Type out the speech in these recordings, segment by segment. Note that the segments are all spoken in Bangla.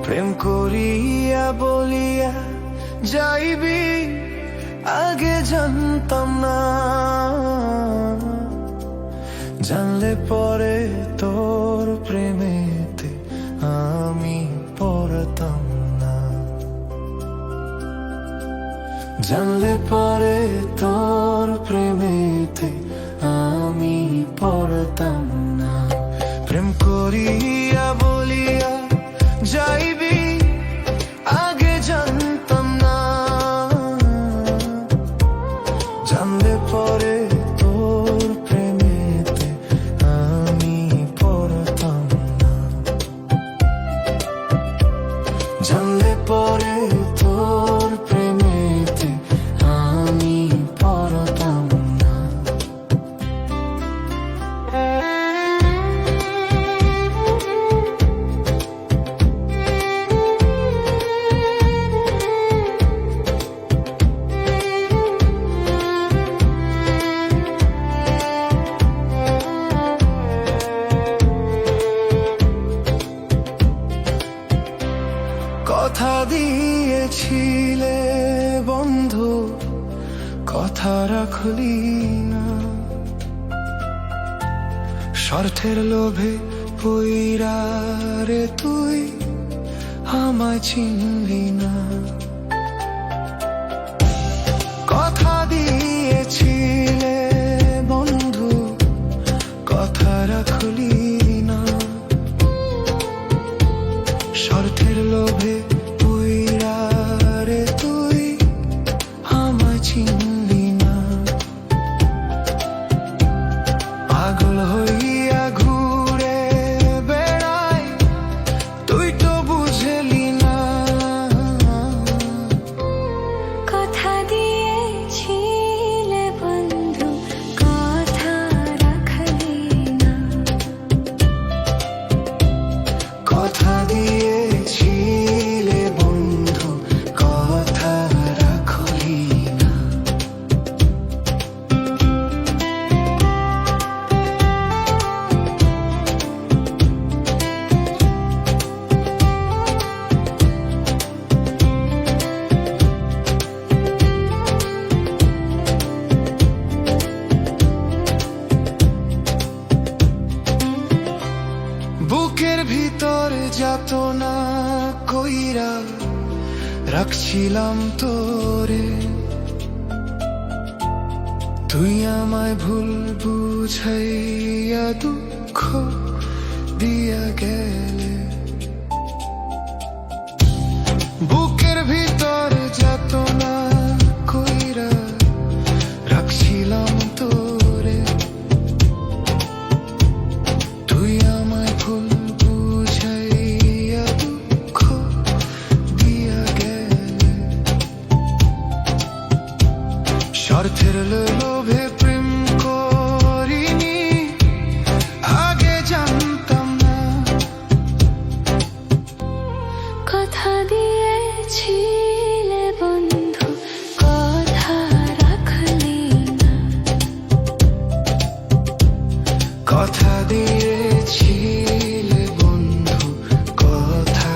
প্রেম করিয়া বলিয়া যাইবি, আগে জানতাম না। জানলে পরে তোর প্রেমেতে আমি পড়তাম না। জানলে পরে তোর প্রেমেতে আমি পড়তাম না। প্রেম করিয়া বলিয়া যাইবি, আগে জানতাম না। জানলে পরে তোর প্রেমেতে আমি পড়তাম না। জানলে পরে তোর প্রেমেতে আমি পড়তাম না। কথা দিয়েছিলে বন্ধু, কথা রাখলি না। স্বার্থের লোভে পইরা রে তুই আমায় চিনলি না। কথা দিয়েছিলে বন্ধু, কথা রাখলি না। স্বার্থের লোভে পইরা রে তুই আমায় চিনলি না। পাগল হইয়া ঘুরে বেড়াই, তুই তো বুঝলি না। কথা দিয়েছিলে বন্ধু, কথা রাখলি না। কথা দিয়েছিলে বন্ধু, কথা রাখলি না। বুকের ভিতর যাতনা কইরা রাখছিলাম তোরে, তুই আমায় ভুল বুঝাইয়া দুঃখ দিয়া গেলে। বুকের ভিতর যাতনা কইরা রাখছিলাম তোরে, তুই আমায় ভুল বুঝাইয়া দুঃখ দিয়া গেলে। স্বার্থের লোভে প্রেম করিনি, আগে জানতাম না। কথা দিয়েছিলে বন্ধু, কথা রাখলি না। কথা দিয়েছিলে বন্ধু, কথা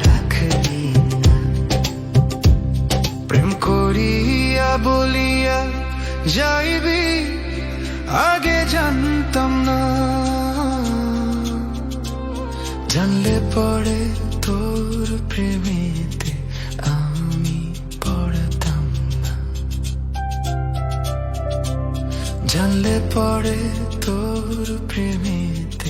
রাখলি না। প্রেম করিয়া বলিয়া যাইবি, আগে জানতাম না। জানলে পরে তোর প্রেমেতে আমি পড়তাম না। জানলে পরে তোর প্রেমেতে